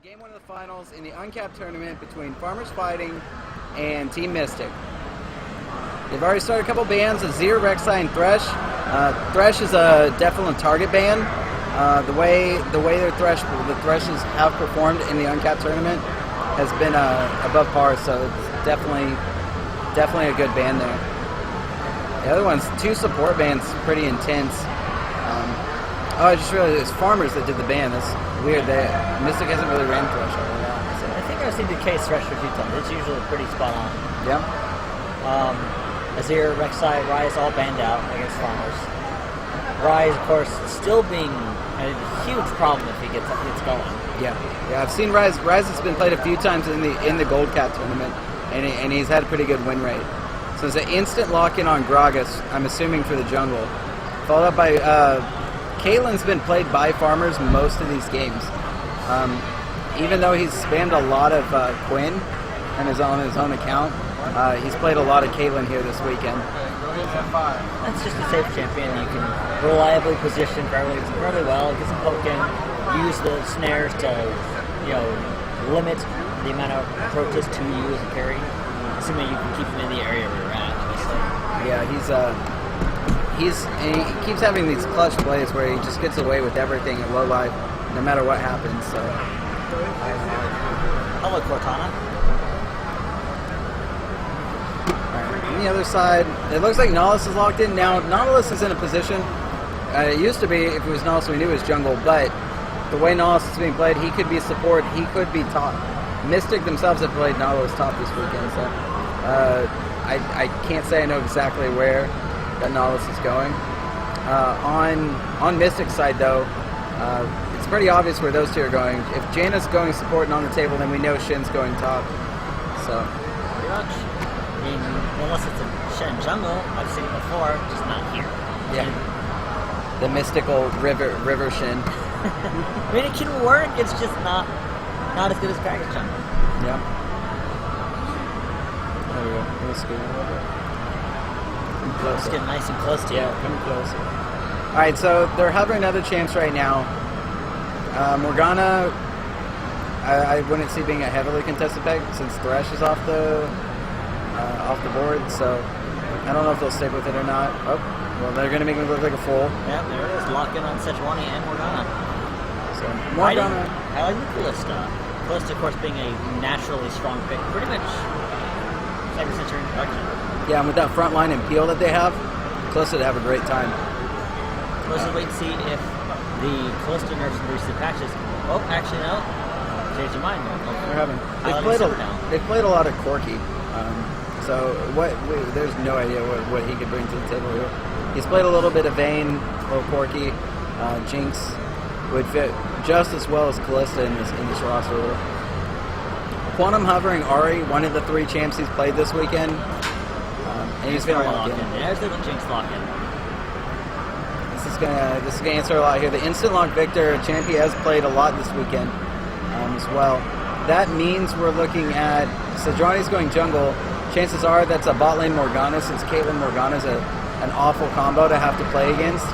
Game 1 of the finals in the Uncapped tournament between Farmers Fighting and Team Mystik. They've already started a couple bans, Azir, Rek'Sai, and Thresh. Thresh is a definite target ban. The way the Threshes have performed in the Uncapped tournament has been above par, so it's definitely a good ban there. The other one's 2 support bans, pretty intense. I just realized it's Farmers that did the ban. That's weird. Mystik hasn't really ran Thresh all that. So. I think I've seen the case Thresh a few times. It's usually pretty spot on. Yeah. Azir, Rek'Sai, Ryze all banned out against Farmers. Ryze, of course, still being a huge problem if he gets going. Yeah, I've seen Ryze. Ryze has been played a few times in the Gold Cap tournament, and he's had a pretty good win rate. So it's an instant lock-in on Gragas, I'm assuming for the jungle. Followed up by Caitlyn's been played by Farmers most of these games. Even though he's spammed a lot of Quinn on his own account, he's played a lot of Caitlyn here this weekend. That's just a safe champion. You can reliably position fairly well, get some poking, use the snares to, limit the amount of approaches to you as a carry, assuming you can keep him in the area where you're at, obviously. Yeah, he keeps having these clutch plays where he just gets away with everything at low life, no matter what happens. So, hello, Cortana. On the other side, it looks like Nautilus is locked in. Now, Nautilus is in a position, it used to be, if it was Nautilus, we knew it was jungle, but the way Nautilus is being played, he could be support, he could be top. Mystik themselves have played Nautilus top this weekend, so I can't say I know exactly where that Nautilus is going. On Mystik's side, though, it's pretty obvious where those two are going. If Jaina's going support and on the table, then we know Shin's going top. So, pretty much. I mean, unless it's a Shen jungle, I've seen it before, just not here. Yeah. The mystical river Shin. I mean, it can work, it's just not as good as Gragas jungle. Yeah. There we go. Let's get a little bit. Let's get nice and close to you. Yeah, come close. Alright, so they're hovering other champs right now. Morgana, I wouldn't see being a heavily contested pick since Thresh is off the board, so I don't know if they'll stick with it or not. Oh, well, they're going to make me look like a fool. Yeah, there it is. Lock in on Sejuani and Morgana. So, Morgana. I like the Kalista. Kalista, of course, being a naturally strong pick, pretty much ever since her introduction. Yeah, and with that front line and peel that they have, Kalista would have a great time. Let's just wait and see if the Kalista nerfs and recent patches. Oh, actually, no. Change your mind. They've played a lot of Corki. So there's no idea what he could bring to the table here. He's played a little bit of Vayne, a little Corki. Jinx would fit just as well as Kalista in this roster. Quantum hovering Ahri, one of the 3 champs he's played this weekend. And he's going to lock in. There's the Jinx lock in. This is gonna answer a lot here. The instant lock Victor, champ he has played a lot this weekend as well. That means we're looking at Sejuani's going jungle. Chances are that's a bot lane Morgana, since Caitlyn Morgana is an awful combo to have to play against,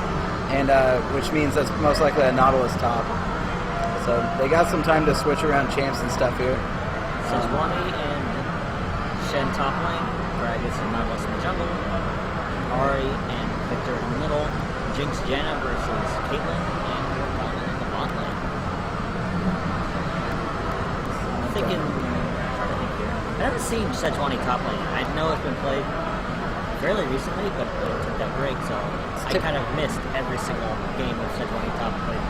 and which means that's most likely a Nautilus top. So they got some time to switch around champs and stuff here. Sejuani and Shen top lane, Gragas and Nautilus in the jungle, Ahri and Victor in the middle, Jinx Jaina versus Caitlyn and Morgana in the bot lane. I'm trying to think here. I haven't seen Sejuani top lane. I know it's been played fairly recently, but it took that break, so I kind of missed every single game of Sejuani top lane.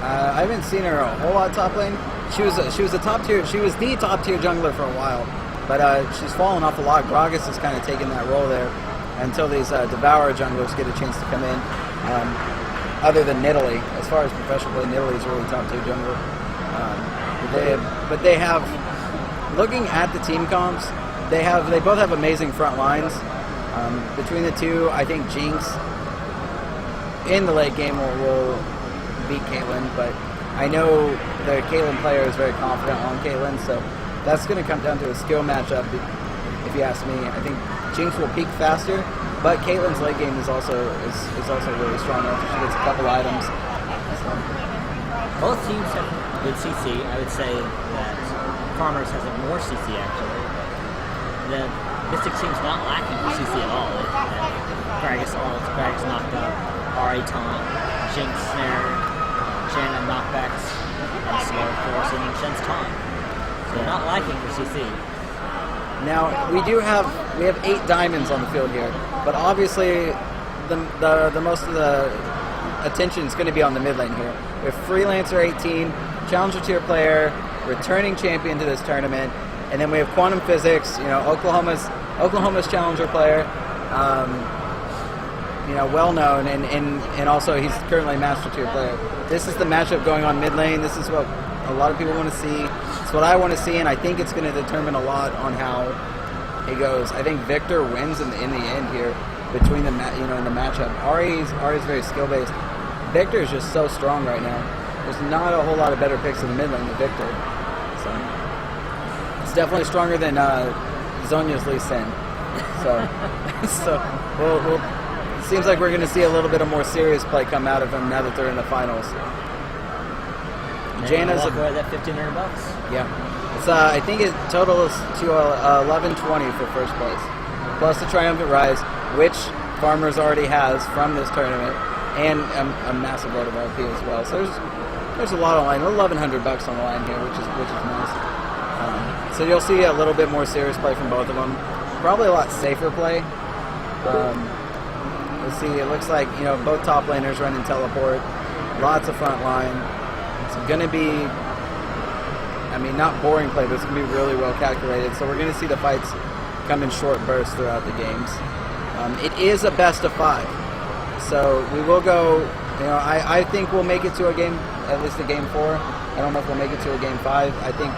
I haven't seen her a whole lot top lane. She was the top tier jungler for a while, but she's fallen off a lot. Gragas has kind of taken that role there until these Devourer junglers get a chance to come in. Other than Nidalee, as far as professional play, Nidalee is really top tier jungler. But they have, looking at the team comps, they both have amazing front lines. Between the two, I think Jinx in the late game will beat Caitlyn, but I know the Caitlyn player is very confident on Caitlyn, so that's going to come down to a skill matchup, if you ask me. I think Jinx will peak faster, but Caitlyn's late game is also really strong after she gets a couple items. So. Both teams have good CC. I would say that Farmers has a more CC actually. The Mystik team's not lacking for CC at all. Gragas ult, Gragas knockback, RA taunt, Jinx snare, Janna knockbacks, and slow force, and then Shen's taunt. So they're not lacking for CC. Now we have 8 diamonds on the field here, but obviously the most of the attention is going to be on the mid lane here. We have Freelancer 18, Challenger tier player, returning champion to this tournament, and then we have Quantum Physics, Oklahoma's Challenger player, well known, and also he's currently Master tier player. This is the matchup going on mid lane. This is what a lot of people want to see. It's what I want to see, and I think it's going to determine a lot on how it goes. I think Victor wins in the end here between the in the matchup. Ari's very skill based. Victor is just so strong right now. There's not a whole lot of better picks in the mid lane than Victor. So it's definitely stronger than Zonya's Lee Sin. So we'll it seems like we're going to see a little bit of more serious play come out of him now that they're in the finals. Janna's that $1,500. Yeah, it's I think it totals to 1120 for first place, plus the Triumphant Rise, which Farmers already has from this tournament, and a massive load of LP as well. So there's a lot on the line, $1,100 on the line here, which is nice. So you'll see a little bit more serious play from both of them. Probably a lot safer play. We'll see. It looks like both top laners running teleport. Lots of front line. It's going to be, not boring play, but it's going to be really well calculated. So we're going to see the fights come in short bursts throughout the games. It is a best of 5. So we will go, I think we'll make it to a game, at least a game 4. I don't know if we'll make it to a game 5. I think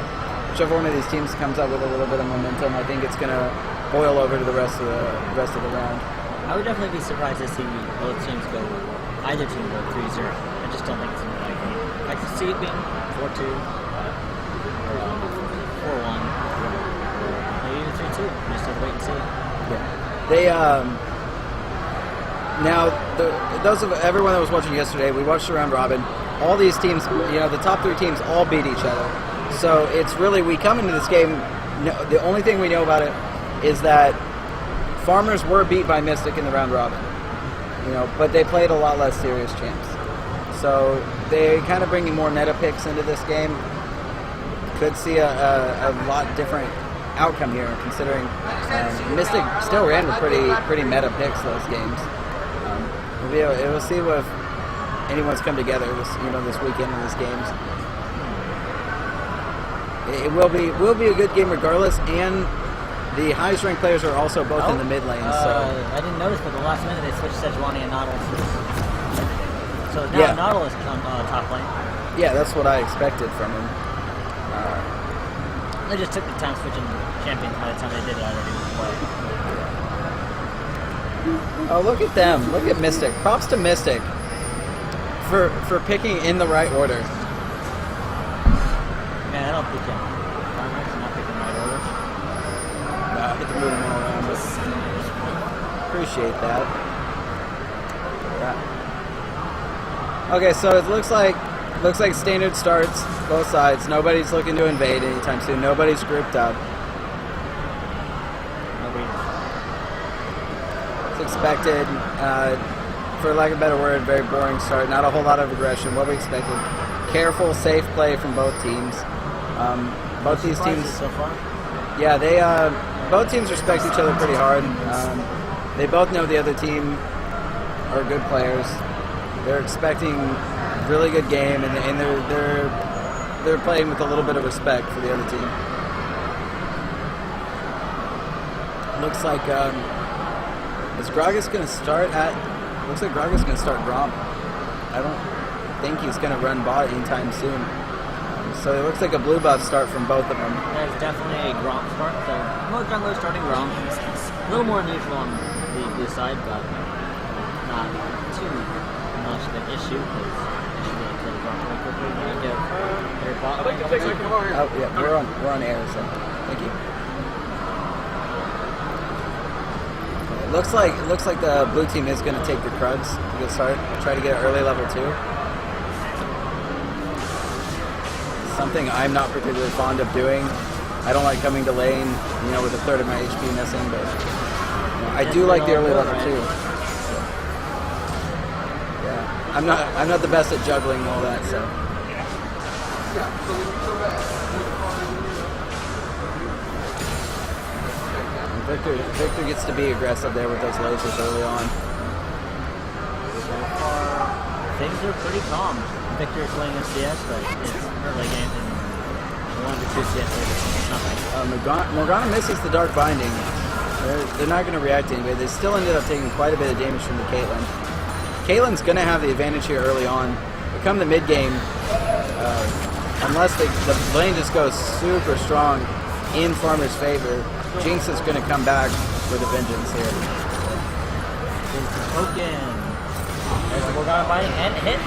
whichever one of these teams comes up with a little bit of momentum, I think it's going to boil over to the rest of the round. I would definitely be surprised to see either team go 3-0. I just don't think it's going to be likely. I could see it being 4-2, or 4-1, maybe even 3-2. We just have to wait and see. Yeah. They now everyone that was watching yesterday, we watched the round robin. All these teams, the top 3 teams all beat each other. So it's really, we come into this game, the only thing we know about it is that Farmers were beat by Mystik in the round robin, but they played a lot less serious champs. So they kind of bringing more meta picks into this game. Could see a lot different outcome here, considering Mystik still ran with pretty meta picks those games. We'll see if anyone's come together this weekend in these games. It will be a good game regardless, and the highest ranked players are also both in the mid lane. So I didn't notice, but the last minute they switched Sejuani and Nautilus. So now Nautilus on top lane. Yeah, that's what I expected from him. They just took the time switching champions by the time they did it already play. Oh, look at them! Look at Mystik. Props to Mystik for picking in the right order. Man, I don't think Farmers not picking the right order. No, I get to move them all around. Appreciate that. Yeah. Okay, so it looks like standard starts both sides. Nobody's looking to invade anytime soon. Nobody's grouped up. It's expected. For lack of a better word, very boring start. Not a whole lot of aggression. What we expected. Careful, safe play from both teams. Both these teams. So far? Yeah, they both teams respect each other pretty hard. They both know the other team are good players. They're expecting a really good game, and they're playing with a little bit of respect for the other team. Looks like is Gragas going to start at? Looks like Gragas going to start Gromp. I don't think he's going to run bot anytime soon. So it looks like a blue buff start from both of them. There's definitely a Gromp start. So most junglers starting Gromp. A little more unusual on the blue side, but not too much of an issue because I should be able to kill the Gromp really quickly. And get their bot. Oh yeah, we're on air, so thank you. It looks like the blue team is going to take the Krugs to get started. Try to get an early level 2. something I'm not particularly fond of doing. I don't like coming to lane, you know, with a third of my HP missing, but you know, I do like the early level too. Yeah, I'm not the best at juggling and all that, so. And Victor gets to be aggressive there with those lasers early on. Things are pretty calm. Victor's playing a CS, but it's early game and 1 to 2 CS later, nothing. Morgana misses the Dark Binding. They're not going to react anyway. They still ended up taking quite a bit of damage from the Caitlyn. Caitlyn's going to have the advantage here early on. But come the mid game, unless the lane just goes super strong in Farmer's favor, Jinx is going to come back with a vengeance here. Token. There's the Morgana binding and hits.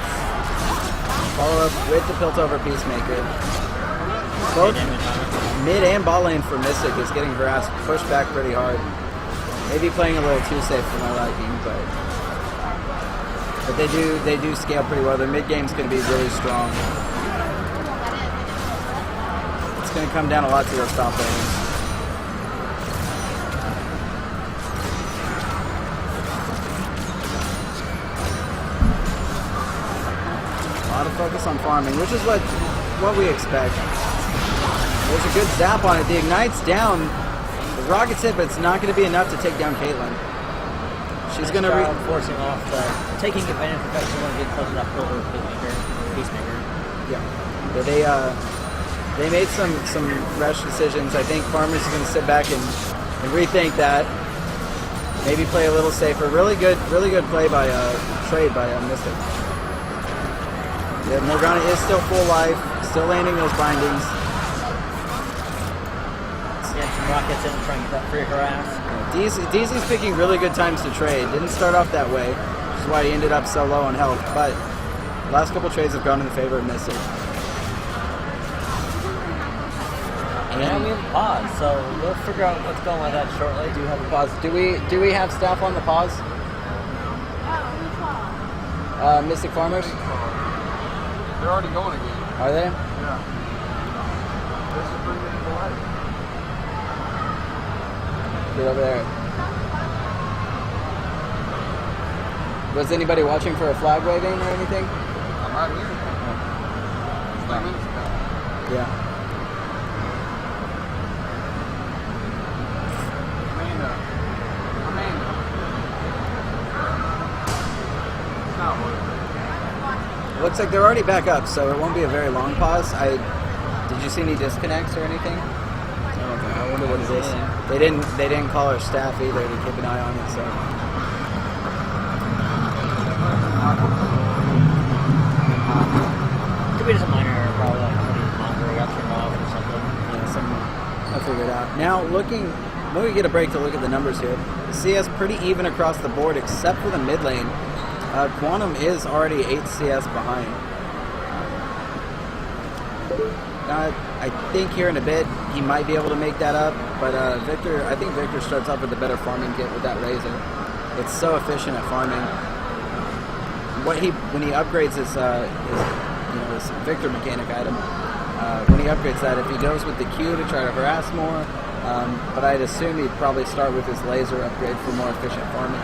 Follow up with the Piltover Peacemaker. Both mid and bot lane for Mystik is getting harassed, pushed back pretty hard. Maybe playing a little too safe for my liking, but they do scale pretty well. Their mid game's going to be really strong. It's going to come down a lot to those top lanes. A lot of focus on farming, which is what we expect. There's a good zap on it. The Ignite's down. The rocket's hit, but it's not going to be enough to take down Caitlyn. She's going to forcing off taking advantage of the fact she want to get close to that pillar Peacemaker. Yeah, they made some rash decisions. I think Farmer's going to sit back and rethink that. Maybe play a little safer. Really good play by trade by Mystik. Yeah, Morgana is still full life, still landing those bindings. Some rockets in trying to get that free harass. DZ's picking really good times to trade. Didn't start off that way, which is why he ended up so low on health. But the last couple trades have gone in the favor of Mystik. And we have a pause, so we'll figure out what's going with that shortly. Do have a pause. Do we have staff on the pause? Mystik Farmers? They're already going again. Are they? Yeah. This is 3 minutes away. Get over there. Was anybody watching for a flag waving or anything? I'm right here. 3 minutes ago. Yeah. Amanda. It's not working. Looks like they're already back up, so it won't be a very long pause. Did you see any disconnects or anything? I wonder what it is. They didn't call our staff either to keep an eye on it. So could be just a minor error, probably like somebody's monitor got turned off or something. Yeah, I'll figure it out. Now when we get a break to look at the numbers here, the CS pretty even across the board except for the mid lane. Quantum is already 8 CS behind. I think here in a bit he might be able to make that up, but I think Victor starts off with a better farming kit with that Razor. It's so efficient at farming. When he upgrades his Victor mechanic item, when he upgrades that, if he goes with the Q to try to harass more, but I'd assume he'd probably start with his laser upgrade for more efficient farming.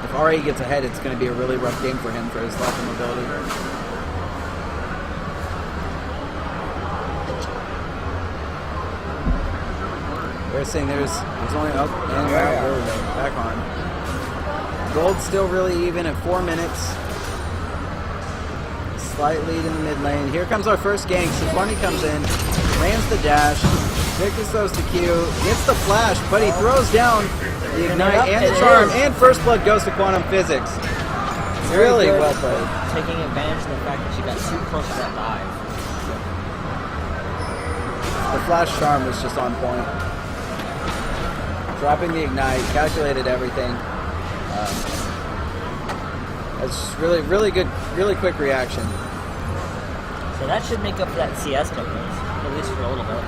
If RA gets ahead, it's going to be a really rough game for him for his life and mobility. They're saying there's only up and back on. Gold's still really even at 4 minutes. Slight lead in the mid lane. Here comes our first gank. Safari comes in, lands the dash. Victor throws the Q, gets the flash, but he throws down the Ignite and the Charm, and First Blood goes to Quantum Physics. Really well played. Taking advantage of the fact that she got too close to that dive. The flash Charm was just on point. Dropping the Ignite, calculated everything. It's really good, really quick reaction. So that should make up for that CS difference, at least for a little bit.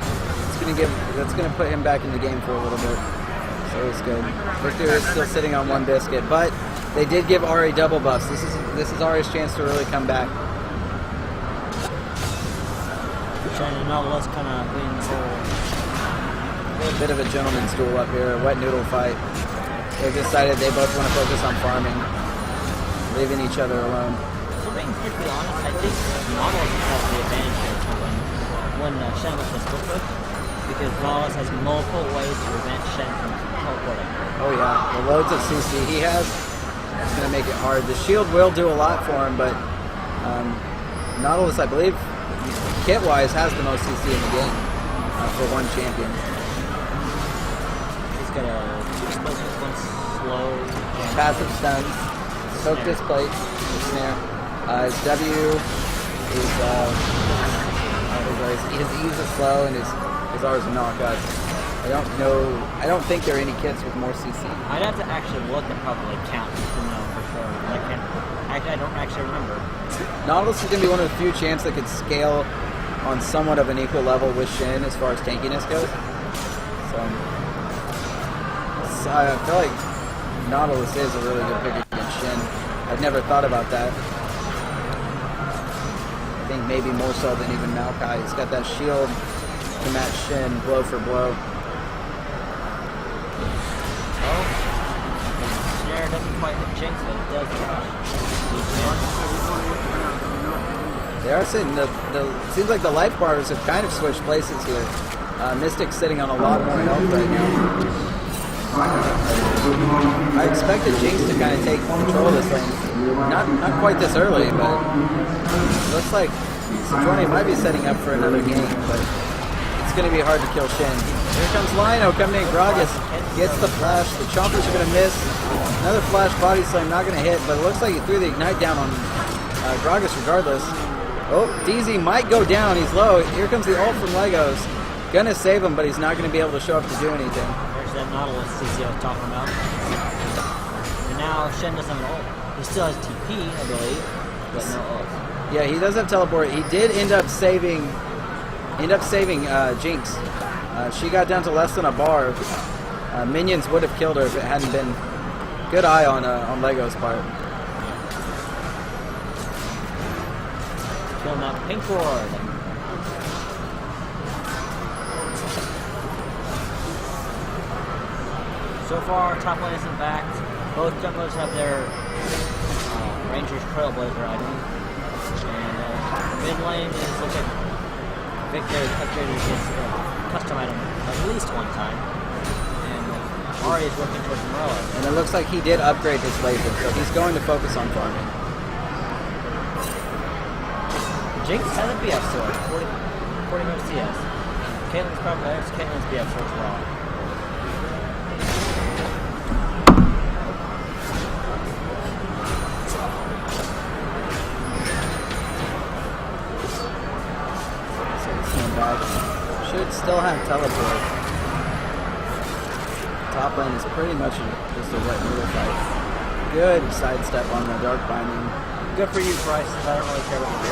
That's gonna put him back in the game for a little bit. So it's good. Victor is still sitting on 1 biscuit, but they did give Ari double buffs. This is Ari's chance to really come back. Shen and Nautilus kind of being the whole. A bit of a gentleman's duel up here, a wet noodle fight. They've decided they both want to focus on farming, leaving each other alone. So being strictly honest, I think Nautilus has the advantage here when Shen was just split with, because Nautilus has multiple ways to prevent Shen from teleporting. Oh yeah, the loads of CC he has, it's going to make it hard. The shield will do a lot for him, but Nautilus, I believe, kit-wise, has the most CC in the game for one champion. He's got a explosive one slow. Passive stuns, soak displaced, snare. His W is his E's is slow and his R's are knockouts. I don't think there are any kits with more CC. I'd have to actually look and probably count to know for sure. I don't actually remember. Nautilus is going to be one of the few champs that could scale on somewhat of an equal level with Shin as far as tankiness goes. So I feel like Nautilus is a really good pick against Shin. I'd never thought about that. I think maybe more so than even Maokai. He's got that shield to match Shin blow for blow. Oh, Snare doesn't quite hit Jinx, but it does They are sitting, seems like the life bars have kind of switched places here. Mystik's sitting on a lot more health right now. I expected Jinx to kind of take control of this lane. Not quite this early, but it looks like Sejuani might be setting up for another game, but it's going to be hard to kill Shin. Here comes Lino coming in. Gragas gets the flash. The Chompers are going to miss. Another flash body slam, not going to hit, but it looks like he threw the ignite down on Gragas regardless. Oh, DZ might go down. He's low. Here comes the ult from Legos. Gonna save him, but he's not going to be able to show up to do anything. There's that Nautilus CC I was talking about. And now Shen doesn't have an ult. He still has TP, I believe, but no ult. Yeah, he does have teleport. He did end up saving Jinx. She got down to less than a bar. Minions would have killed her if it hadn't been. Good eye on Lego's part. Killing that pink ward. So far, top lane isn't backed. Both junglers have their Ranger's Trailblazer item. And mid lane is looking Victor upgraded his custom item at least one time. And Ari is working towards Morella. And it looks like he did upgrade his laser, so he's going to focus on farming. Jinx has a BF sword, 40 no CS. Caitlyn's probably there's Caitlyn's BF sword as well. Should still have teleport. Top lane is pretty much just a wet noodle fight. Good sidestep on the dark binding. Good for you, Bryce. I don't really care what you do.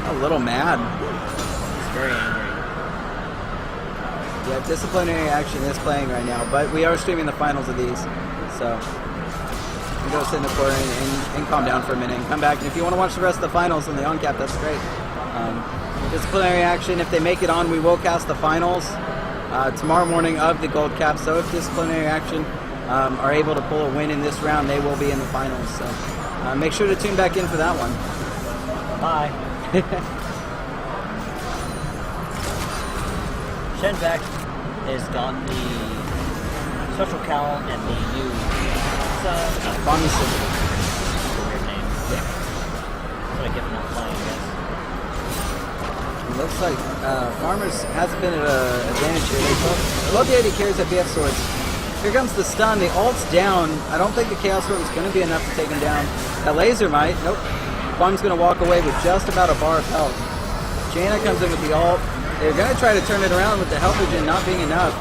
A little mad. He's very angry. Yeah, disciplinary action is playing right now, but we are streaming the finals of these, so you go sit in the corner and calm down for a minute and come back. And if you want to watch the rest of the finals in the Uncapped, that's great. Disciplinary action, if they make it on, we will cast the finals tomorrow morning of the Gold Cap. So if disciplinary action are able to pull a win in this round, they will be in the finals. So make sure to tune back in for that one. Bye. Shenback has gotten the special cowl and the new Bonnie City. weird name. Yeah. That's what I get for not playing, I guess. It looks like Farmers hasn't been at an advantage here. They love the 80 carries at BF Swords. Here comes the stun. The ult's down. I don't think the Chaos Storm is going to be enough to take him down. That laser might. Nope. Bung's going to walk away with just about a bar of health. Jaina comes in with the ult. They're going to try to turn it around with the health regen not being enough.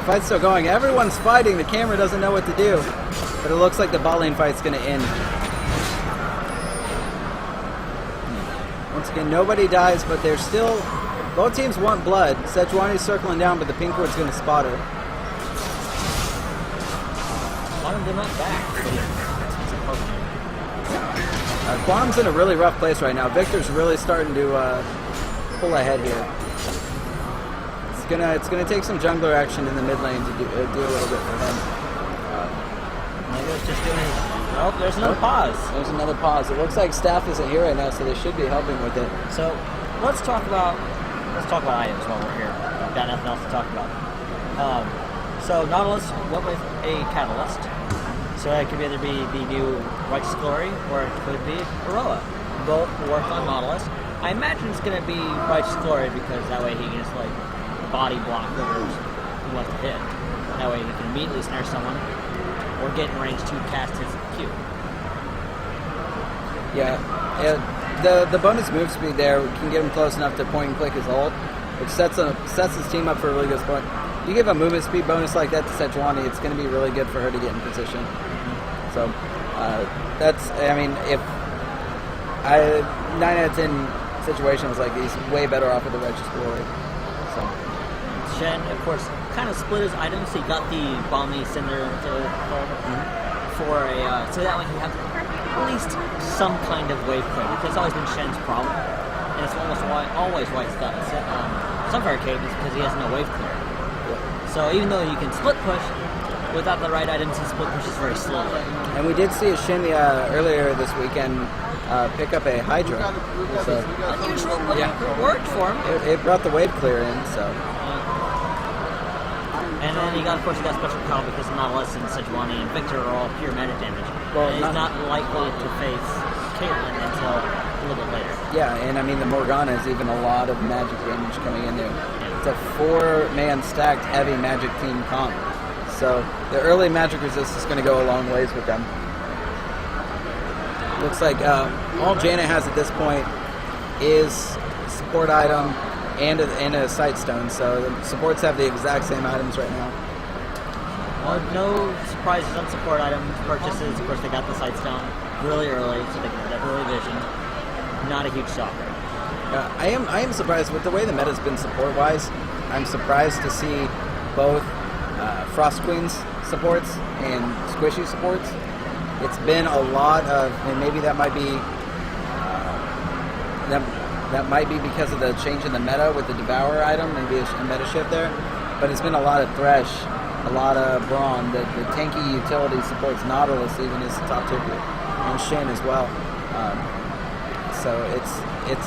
The fight's still going. Everyone's fighting. The camera doesn't know what to do. But it looks like the bot lane fight's going to end. Once again, nobody dies, but they're still... Both teams want blood. Sejuani's circling down, but the pink ward's going to spot her. A lot of them not back. But it's a Pokemon. Quam's in a really rough place right now. Victor's really starting to pull ahead here. It's gonna take some jungler action in the mid lane to do a little bit for him. Lego's just doing. Oh, there's another pause. There's another pause. It looks like staff isn't here right now, so they should be helping with it. So let's talk about items while we're here. I've got nothing else to talk about. So Nautilus went with a catalyst. So it could either be the new Righteous Glory or it could be Heroa. Both work on Nautilus. I imagine it's going to be Righteous Glory because that way he can just like body block whoever he wants to hit. That way he can immediately snare someone or get in range to cast his Q. Yeah. The bonus move speed there can get him close enough to point and click his ult, which sets his team up for a really good spot. You give a movement speed bonus like that to Sejuani, it's going to be really good for her to get in position. So I mean, if 9 out of 10 situations like these, way better off with the Righteous Glory. So Shen, of course, kind of split his items. So he got the Bomby Cinder for a so that way he have at least some kind of wave clear. That's always been Shen's problem, and it's always why it's done. Sunfire Cave is because he has no wave clear. So even though you can split push, without the right items, he split pushes very slowly. And we did see a Shen earlier this weekend pick up a Hydra. So unusual, but it worked for him. It brought the wave clear in, so. And then he got special call because Nautilus and Sejuani and Victor are all pure meta damage. Well, and he's not likely to face Caitlyn until a little bit later. Yeah, and I mean the Morgana is even a lot of magic damage coming in there. It's a 4-man stacked heavy magic team comp. So the early magic resist is going to go a long ways with them. Looks like all Jaina has at this point is a support item and a sight stone. So the supports have the exact same items right now. Well, no surprises on support item purchases. Of course, they got the sight stone really early, so they get that early vision. Not a huge shocker. I am surprised with the way the meta's been support-wise. I'm surprised to see both Frost Queen's supports and Squishy supports. It's been a lot of, and maybe that might be that might be because of the change in the meta with the Devour item, maybe a meta shift there. But it's been a lot of Thresh, a lot of Brawn. The tanky utility supports Nautilus even as top tier, and Shen as well. So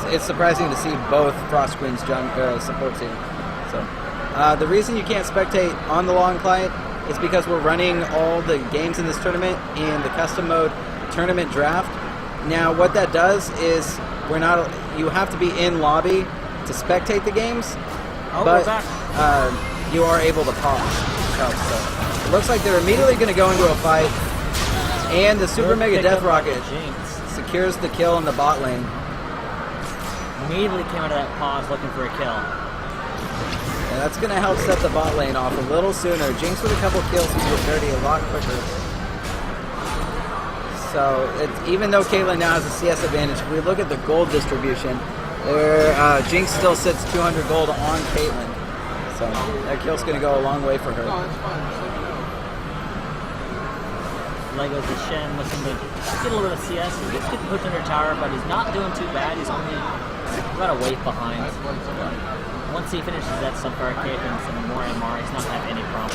it's surprising to see both Frost Queen's supports here. So the reason you can't spectate on the long client is because we're running all the games in this tournament in the custom mode tournament draft. Now what that does is you have to be in lobby to spectate the games, but you are able to pause. So it looks like they're immediately going to go into a fight, and the Super Mega Death Rocket secures the kill in the bot lane. Immediately came out of that pause looking for a kill. And that's going to help set the bot lane off a little sooner. Jinx with a couple kills can get dirty a lot quicker. So even though Caitlyn now has a CS advantage, if we look at the gold distribution, Jinx still sits 200 gold on Caitlyn. So that kill's going to go a long way for her. Legos the Shen looking to get a little bit of CS. He gets pushed under tower, but he's not doing too bad. He's only about a wave behind. Once he finishes that Sunfire Cave and some more MR, he's not going to have any problem.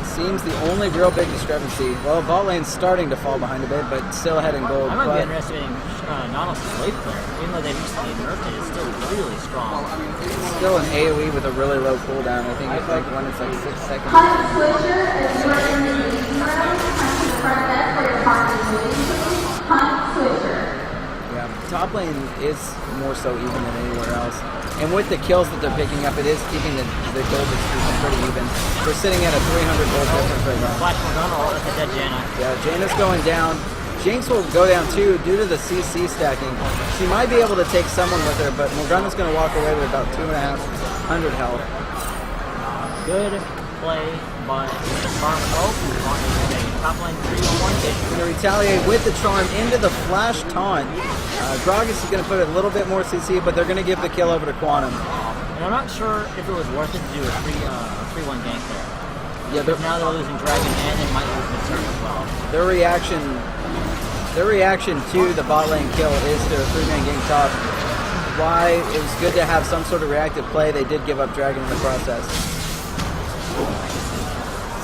Seems the only real big discrepancy. Well, bot lane's starting to fall behind a bit, but still ahead in gold. I might be underestimating Nautilus' wave clear. Even though they recently nerfed it, it's still really strong. It's still an AoE with a really low cooldown. I think it's like when it's like 6 seconds. Hunt Switcher, if you are in the meeting room, press F for your partner's meeting. Hunt Switcher. Yeah, top lane is more so even than anywhere else. And with the kills that they're picking up, it is keeping the gold distribution pretty even. We're sitting at a 300 gold difference right now. Flash Morgana, that's a dead Jaina. Yeah, Jaina's going down. Jinx will go down too due to the CC stacking. She might be able to take someone with her, but Morgana's going to walk away with about 2,500 health. Good play by the Farm. Top lane 3-1 hit. Going to retaliate with the charm into the flash taunt. Gragas is going to put a little bit more CC, but they're going to give the kill over to Quantum. And I'm not sure if it was worth it to do a 3-1 gank there. Yeah, Because now they're losing Dragon and they might lose Mystik as well. Their reaction to the bot lane kill is to a 3-man game top. Why it was good to have some sort of reactive play. They did give up Dragon in the process.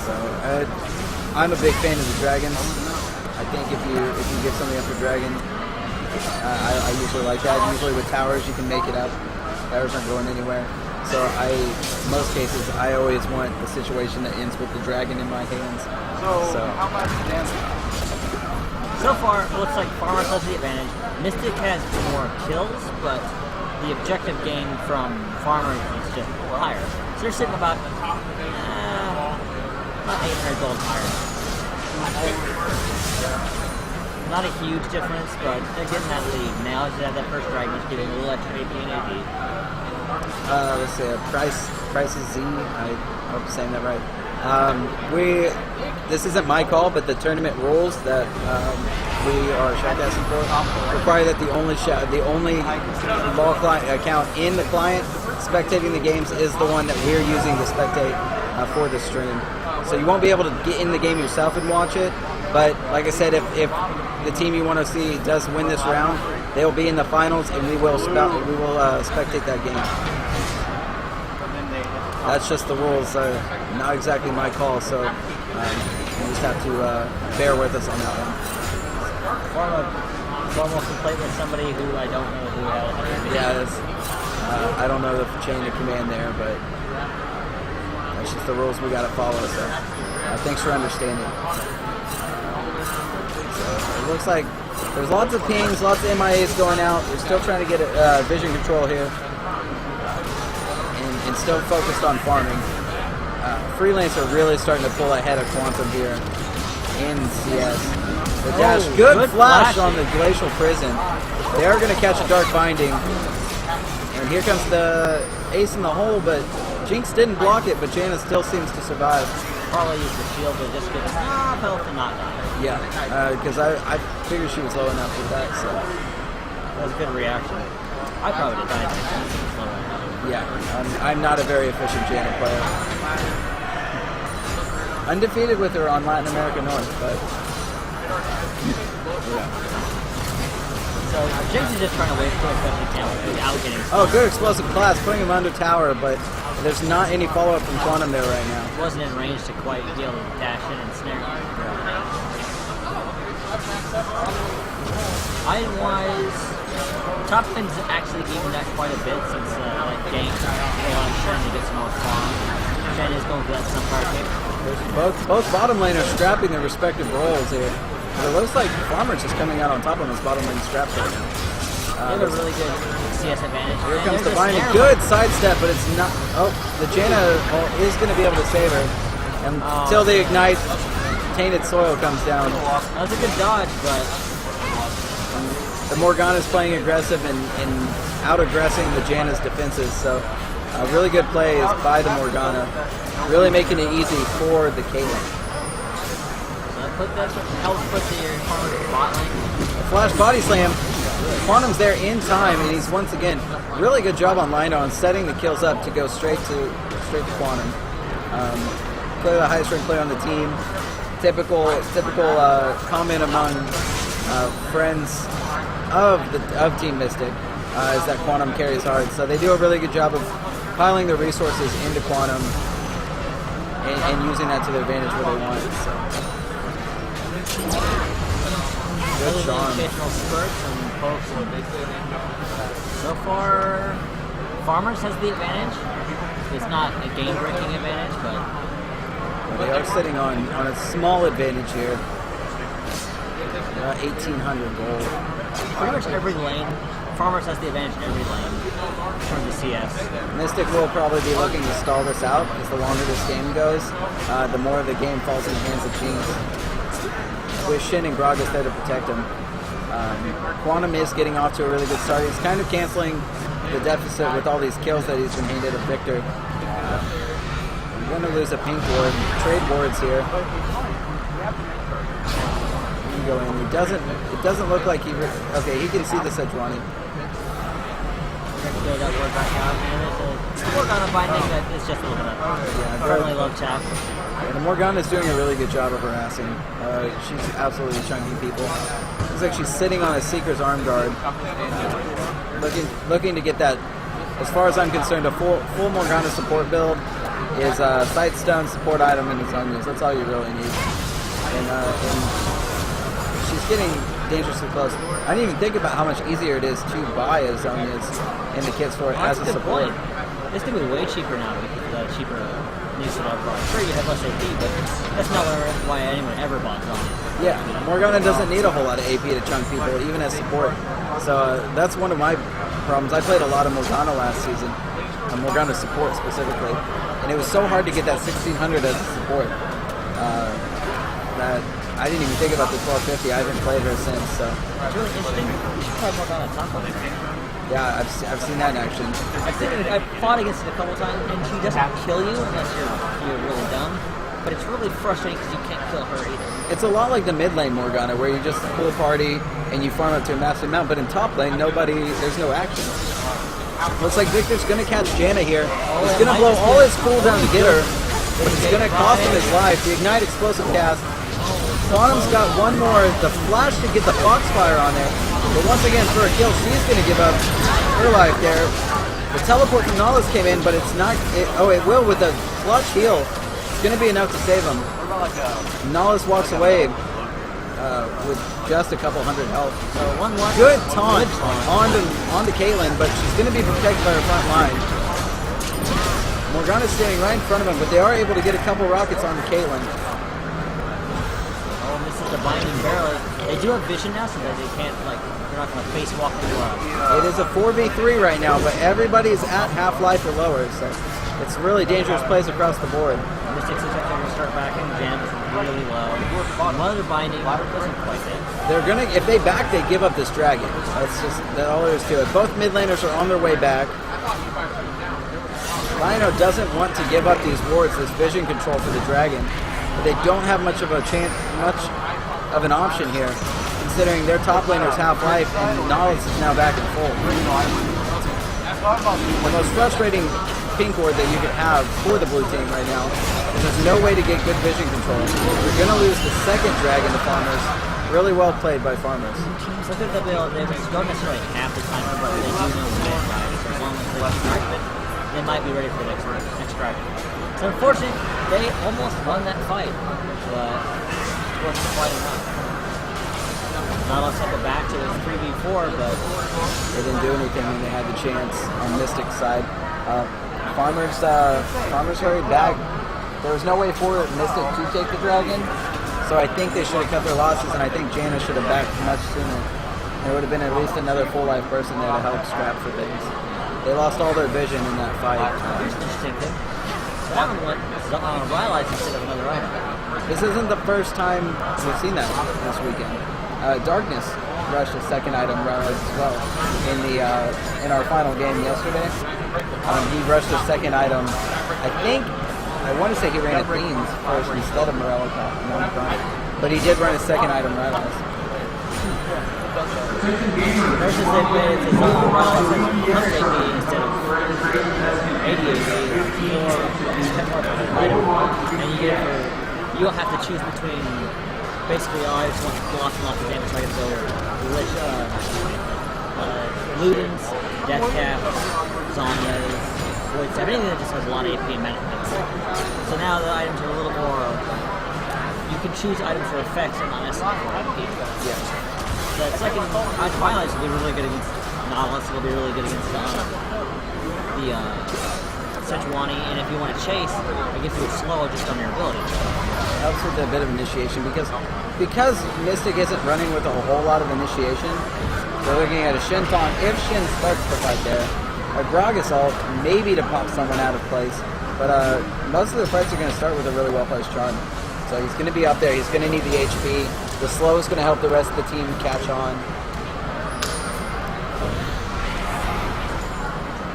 So I'm a big fan of the Dragons. I think if you give something up for Dragon, I usually like that. Usually with towers you can make it up. Towers aren't going anywhere. So in most cases, I always want the situation that ends with the Dragon in my hands. So how much damage? So far, it looks like Farmers has the advantage. Mystik has more kills, but the objective gain from Farmers is just higher. So they're sitting about 800 gold higher. Not a huge difference, but they're getting that lead. Now that first Dragon is getting a little extra AP and AD. Let's say Price is Z. I hope I'm saying that right. This isn't my call, but the tournament rules that we are shoutcasting for require that the only law client account in the client spectating the games is the one that we're using to spectate for the stream. So you won't be able to get in the game yourself and watch it. But like I said, if the team you want to see does win this round, they will be in the finals, and we will spectate that game. That's just the rules. Not exactly my call, so you just have to bear with us on that one. Almost complete with somebody who I don't know who has. Yeah, I don't know the chain of command there, but that's just the rules we got to follow. So thanks for understanding. So it looks like there's lots of pings, lots of MIAs going out. We're still trying to get vision control here. And still focused on farming. Freelancer really starting to pull ahead of Quantum here in CS. The dash, good flash on the Glacial Prison. They are going to catch a Dark Binding. And here comes the ace in the hole, but Jinx didn't block it, but Janna still seems to survive. Probably used the shield to just get enough health and not die. Yeah, because I figured she was low enough with that, so. That was a good reaction. I probably would have died. Yeah, I'm not a very efficient Janna player. Undefeated with her on Latin America North, but yeah. So Jinx is just trying to wait for a special camp without getting stunned. Oh, good explosive class, putting him under tower, but there's not any follow-up from Quantum there right now. Wasn't in range to quite be able to dash in and snare. Item-wise, top things actually giving that quite a bit since that gank allowed Shen to get some more farm. Shen is going for that Sunfire kick. Both bottom laners scrapping their respective roles here. But it looks like Farmer's just coming out on top of those bottom lane scraps right now. They have a really good CS advantage. Here comes the binding. Good sidestep, but it's not. Oh, the Janna is going to be able to save her until the ignite. Tainted Soil comes down. That was a good dodge, but the Morgana's playing aggressive and out-aggressing the Janna's defenses. So a really good play is by the Morgana, really making it easy for the Caitlyn. Put the bot lane. Flash body slam. Quantum's there in time, and he's once again really good job on Lino on setting the kills up to go straight to Quantum. Clearly the highest ranked player on the team. Typical comment among friends of Team Mystik is that Quantum carries hard. So they do a really good job of piling their resources into Quantum and using that to their advantage where they want. So. Good charm. Occasional spurts and pokes and so far, Farmers has the advantage. It's not a game-breaking advantage, but they are sitting on a small advantage here. 1,800 gold. Pretty much every lane, Farmers has the advantage in every lane in terms of CS. Mystik will probably be looking to stall this out, because the longer this game goes, the more the game falls in the hands of Jinx. With Shin and Gragas there to protect him. Quantum is getting off to a really good start. He's kind of canceling the deficit with all these kills that he's been handed of Victor. I'm going to lose a pink ward. Trade wards here. He can go in. It doesn't look like he... Okay, he can see the Sejuani. Throw that ward back out. And there's a ward on a binding that is just a little bit of firmly low tap. And Morgana's doing a really good job of harassing. She's absolutely chunking people. Looks like she's sitting on a Seeker's arm guard, looking to get that. As far as I'm concerned, a full Morgana support build is a Sightstone support item and Zonias. That's all you really need. And she's getting dangerously close. I didn't even think about how much easier it is to buy a Zonias in the kit store as a support. It's going to be way cheaper now because of the cheaper new setup. Sure, you have less AP, but that's not why anyone ever bought Zonias. Yeah, Morgana doesn't need a whole lot of AP to chunk people, even as support. So that's one of my problems. I played a lot of Morgana last season, Morgana support specifically, and it was so hard to get that 1600 as a support that I didn't even think about the 1250. I haven't played her since. So it's really interesting. You should try Morgana top lane. Yeah, I've seen that in action. I fought against it a couple times, and she doesn't kill you unless you're really dumb. But it's really frustrating because you can't kill her either. It's a lot like the mid lane Morgana, where you just pull a party and you farm up to a massive amount. But in top lane, there's no action. Looks like Victor's gonna catch Janna here. He's gonna blow all his cooldown to get her, but it's gonna cost him his life. The Ignite explosive cast. Quantum's got one more. The flash to get the Foxfire on there. But once again, for a kill, she's gonna give up her life there. The teleport from Nollis came in, but it's not. It will with a clutch heal. It's going to be enough to save him. Nollis walks away with just a couple hundred health. So one more. Good taunt onto Caitlyn, but she's going to be protected by her front line. Morgana's standing right in front of him, but they are able to get a couple rockets on Caitlyn. Oh, this is the binding barrel. They do have vision now, so that they can't, they're not going to face walk through. It is a 4v3 right now, but everybody is at half-life or lower, so it's really dangerous plays across the board. Mystik looks like they're going to start backing. Jam is really low. Mother binding doesn't quite hit. They're gonna, if they back, they give up this dragon. That's all there is to it. Both mid laners are on their way back. Lino doesn't want to give up these wards, this vision control for the dragon, but they don't have much of an option here, considering their top laner's half-life and Nollis is now back in full. The most frustrating pink ward that you could have for the blue team right now is there's no way to get good vision control. You're going to lose the second dragon to Farmers. Really well played by Farmers. So I think they don't necessarily have the time, but they do know when right. So as long as they keep it, they might be ready for the next dragon. So unfortunately, they almost won that fight, but it wasn't quite enough. Now let's take it back to 3v4, but they didn't do anything when they had the chance on Mystik's side. Farmers hurried back. There was no way for Mystik to take the dragon, so I think they should have cut their losses, and I think Janna should have backed much sooner. There would have been at least another full life person there to help scrap for things. They lost all their vision in that fight. Here's an interesting thing. That one went on Rylite instead of another item. This isn't the first time we've seen that this weekend. Darkness rushed a second item Rylite as well in our final game yesterday. He rushed a second item. I want to say he ran a Themes first instead of Morello, but he did run a second item Rylite. Versus they played it on Rylite instead of 80 and you don't have to choose between basically all I just want lots and lots of damage, so I can go Ludens, Deathcaps, Zonias, Void, everything that just has a lot of AP and benefits. So now the items are a little more, you can choose items for effects and not necessarily for AP. Yeah. So it's like Twilight will be really good against Nollis, will be really good against the Sejuani, and if you want to chase, it gets you slow just on your ability. Helps with a bit of initiation because Mystik isn't running with a whole lot of initiation. They're looking at a Shin taunt if Shin starts the fight there. A Gragas ult, maybe to pop someone out of place, but most of the fights are going to start with a really well-placed charm. So he's going to be up there. He's going to need the HP. The slow is going to help the rest of the team catch on.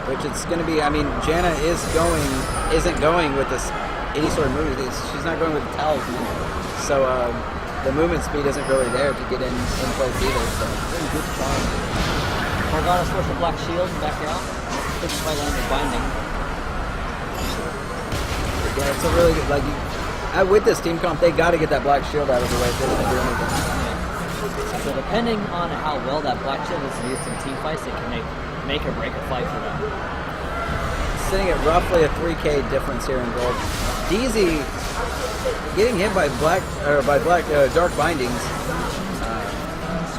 Which it's going to be, Janna isn't going with this any sort of move. She's not going with the talisman. So the movement speed isn't really there to get in place either. So really good charm. Morgana's forced the black shield and back out. Fixed by land of binding. Yeah, it's a really good, with this team comp, they got to get that black shield out of the way if they're going to do anything. So depending on how well that black shield is used in team fights, it can make or break a fight for them. Sitting at roughly a 3K difference here in gold. DZ getting hit by dark bindings.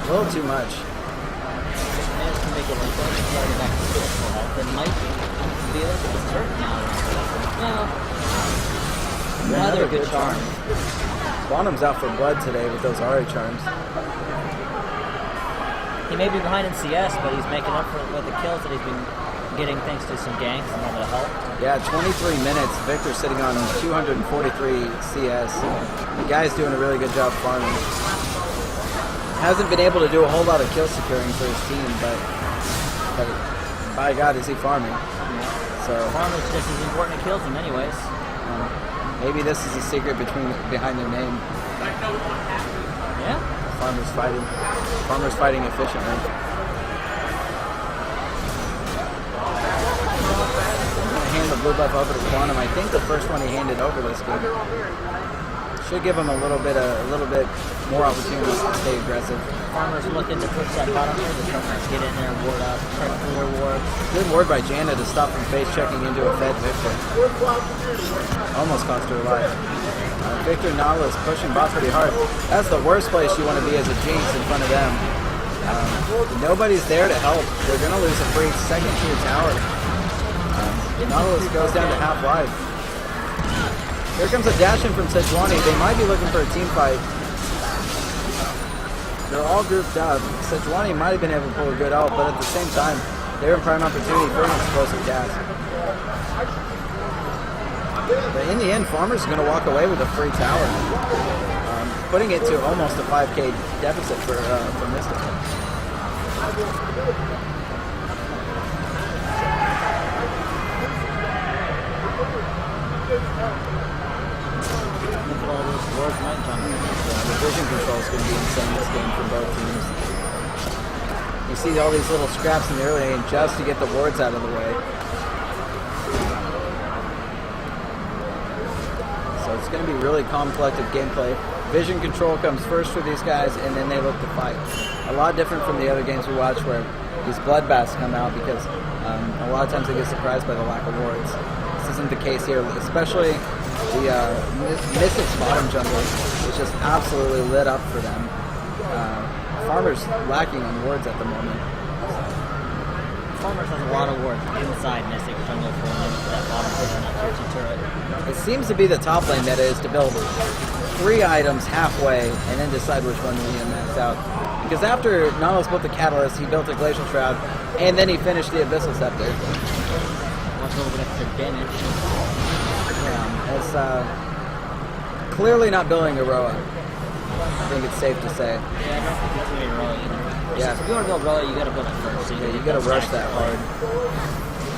A little too much. And can make it like that. Starting back to physical health. It might be like it's hurt now. Another good charm. Bonham's out for blood today with those Ari charms. He may be behind in CS, but he's making up for it with the kills that he's been getting thanks to some ganks and a little bit of help. Yeah, 23 minutes. Victor's sitting on 243 CS. The guy's doing a really good job farming. Hasn't been able to do a whole lot of kill securing for his team, but by God, is he farming. Yeah. So farming's just as important to kills in many ways. Maybe this is a secret behind their name. Yeah. Farmers fighting efficiently. Hand the blue buff over to Quantum. I think the first one he handed over this game. Should give him a little bit more opportunities to stay aggressive. Farmer's looking to push that bottom here. The Farmers get in there, ward up, clear ward. Good ward by Jana to stop from face checking into a fed Victor. Almost cost her life. Victor Nautilus pushing bot pretty hard. That's the worst place you want to be as a Jinx in front of them. Nobody's there to help. They're going to lose a free second tier tower. Nautilus goes down to half life. Here comes a dash in from Sejuani. They might be looking for a team fight. They're all grouped up. Sejuani might have been able to pull a good ult, but at the same time, they're in prime opportunity for an explosive cast. But in the end, Farmer's going to walk away with a free tower, putting it to almost a 5K deficit for Mystik. The vision control is going to be insane this game for both teams. You see all these little scraps in the early game just to get the wards out of the way. So it's going to be really calm, collective gameplay. Vision control comes first for these guys, and then they look to fight. A lot different from the other games we watch where these bloodbaths come out because a lot of times they get surprised by the lack of wards. This isn't the case here, especially the Mystik's bottom jungle is just absolutely lit up for them. Farmer's lacking on wards at the moment. Farmers has a lot of wards inside Mystik jungle for that bottom position, that tier 2 turret. It seems to be the top lane meta is to build 3 items halfway and then decide which one we max out. Because after Nautilus built the Catalyst, he built a Glacial Shroud, and then he finished the Abyssal Scepter. Wants a little bit extra damage. It's clearly not building a Roa. I think it's safe to say. Yeah, I don't think it's really Roa either. Yeah. If you want to build Roa, you got to build it first. So you got to rush that hard.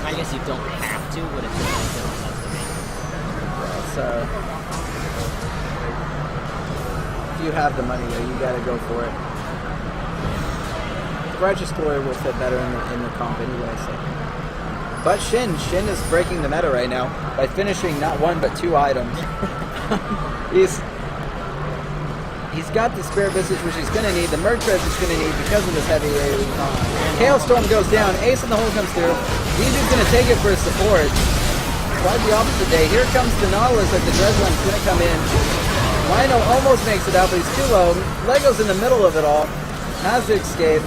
I guess you don't have to, but it's really sense to me. Yeah, if you have the money there, you got to go for it. The Righteous Glory will fit better in the comp anyway. So. But Shin is breaking the meta right now by finishing not 1 but 2 items. He's got the Spirit Visage, which he's going to need. The Merc Treasure he's going to need because of this heavy AoE. Hailstorm goes down. Ace in the hole comes through. DZ's going to take it for his support. Quite the opposite day. Here comes the Nautilus as the Dredgeland's going to come in. Rhino almost makes it out, but he's too low. Lego's in the middle of it all. Has to escape.